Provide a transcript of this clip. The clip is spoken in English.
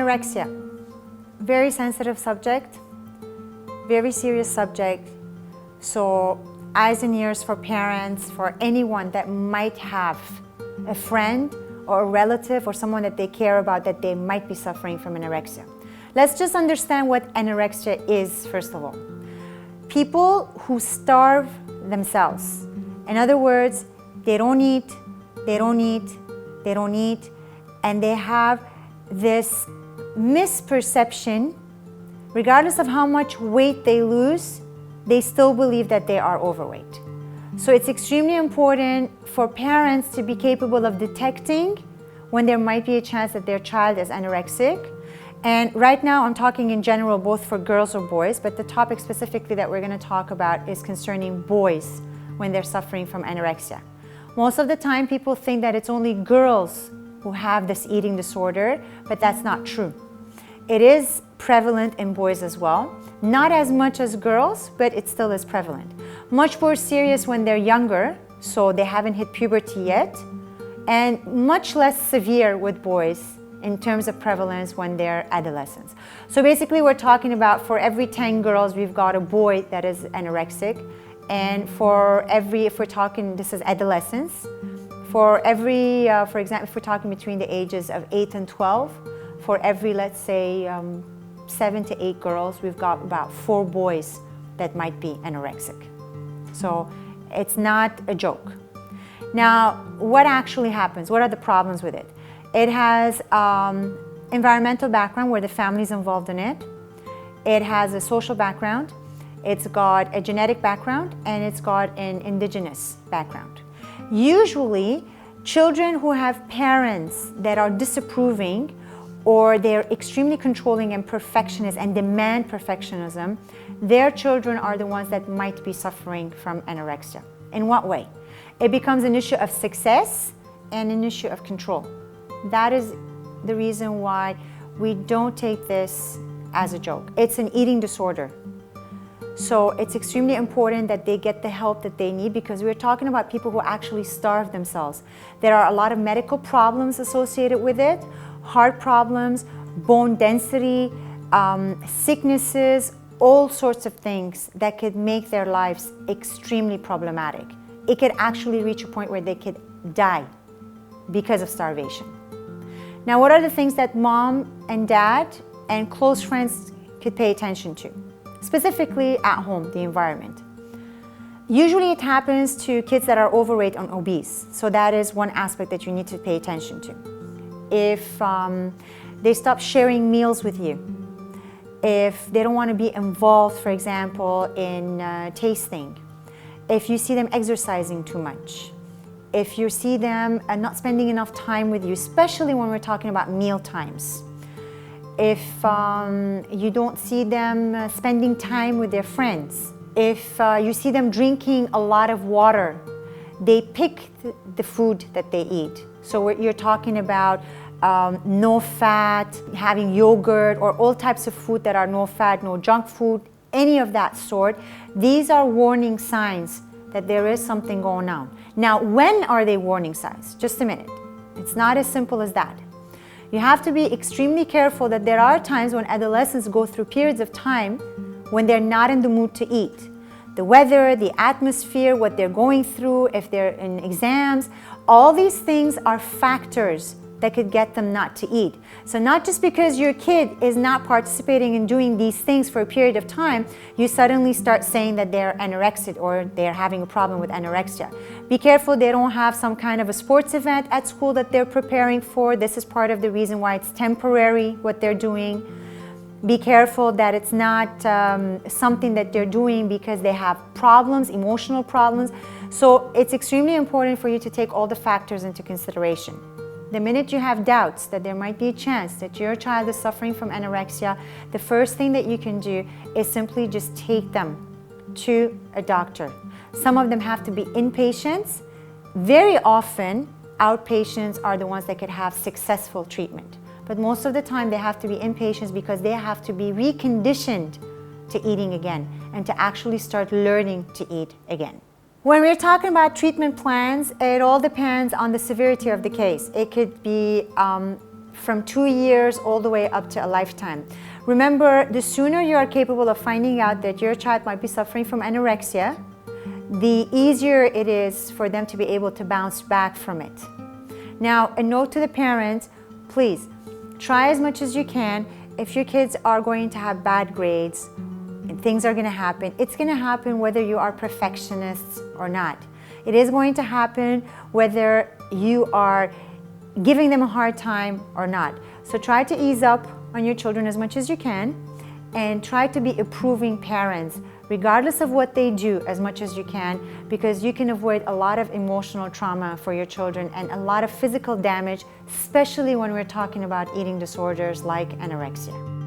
Anorexia, very sensitive subject, very serious subject. So eyes and ears for parents, for anyone that might have a friend or a relative or someone that they care about that they might be suffering from anorexia. Let's just understand what anorexia is, first of all. People who starve themselves. In other words, they don't eat, they don't eat, they don't eat, and they have this misperception, regardless of how much weight they lose, they still believe that they are overweight. So it's extremely important for parents to be capable of detecting when there might be a chance that their child is anorexic. And right now I'm talking in general both for girls or boys, but the topic specifically that we're going to talk about is concerning boys when they're suffering from anorexia. Most of the time people think that it's only girls who have this eating disorder, but that's not true. It is prevalent in boys as well. Not as much as girls, but it still is prevalent. Much more serious when they're younger, so they haven't hit puberty yet, and much less severe with boys in terms of prevalence when they're adolescents. So basically we're talking about for every 10 girls, we've got a boy that is anorexic, and for every, if we're talking, this is adolescence, for every, for example, if we're talking between the ages of 8 and 12, for every, let's say, 7 to 8 girls, we've got about 4 boys that might be anorexic. So it's not a joke. Now, what actually happens? What are the problems with it? It has environmental background where the family's involved in it. It has a social background. It's got a genetic background, and it's got an indigenous background. Usually, children who have parents that are disapproving or they're extremely controlling and perfectionist and demand perfectionism, their children are the ones that might be suffering from anorexia. In what way? It becomes an issue of success and an issue of control. That is the reason why we don't take this as a joke. It's an eating disorder. So it's extremely important that they get the help that they need, because we're talking about people who actually starve themselves. There are a lot of medical problems associated with it, heart problems, bone density, sicknesses, all sorts of things that could make their lives extremely problematic. It could actually reach a point where they could die because of starvation. Now, what are the things that mom and dad and close friends could pay attention to? Specifically at home, the environment. Usually it happens to kids that are overweight and obese. So that is one aspect that you need to pay attention to. If they stop sharing meals with you, if they don't want to be involved, for example, in tasting, if you see them exercising too much, if you see them not spending enough time with you, especially when we're talking about meal times, if you don't see them spending time with their friends, if you see them drinking a lot of water, they pick the food that they eat. So you're talking about no fat, having yogurt, or all types of food that are no fat, no junk food, any of that sort. These are warning signs that there is something going on. Now, when are they warning signs? Just a minute. It's not as simple as that. You have to be extremely careful that there are times when adolescents go through periods of time when they're not in the mood to eat. The weather, the atmosphere, what they're going through, if they're in exams, all these things are factors that could get them not to eat. So not just because your kid is not participating in doing these things for a period of time, you suddenly start saying that they're anorexic or they're having a problem with anorexia. Be careful they don't have some kind of a sports event at school that they're preparing for. This is part of the reason why it's temporary, what they're doing. Be careful that it's not something that they're doing because they have problems, emotional problems. So it's extremely important for you to take all the factors into consideration. The minute you have doubts that there might be a chance that your child is suffering from anorexia, the first thing that you can do is simply just take them to a doctor. Some of them have to be inpatients. Very often, outpatients are the ones that could have successful treatment. But most of the time, they have to be inpatients because they have to be reconditioned to eating again and to actually start learning to eat again. When we're talking about treatment plans, it all depends on the severity of the case. It could be from 2 years all the way up to a lifetime. Remember, the sooner you are capable of finding out that your child might be suffering from anorexia, the easier it is for them to be able to bounce back from it. Now, a note to the parents, please try as much as you can. If your kids are going to have bad grades and things are going to happen, it's going to happen whether you are perfectionists or not. It is going to happen whether you are giving them a hard time or not. So try to ease up on your children as much as you can and try to be approving parents regardless of what they do as much as you can, because you can avoid a lot of emotional trauma for your children and a lot of physical damage, especially when we're talking about eating disorders like anorexia.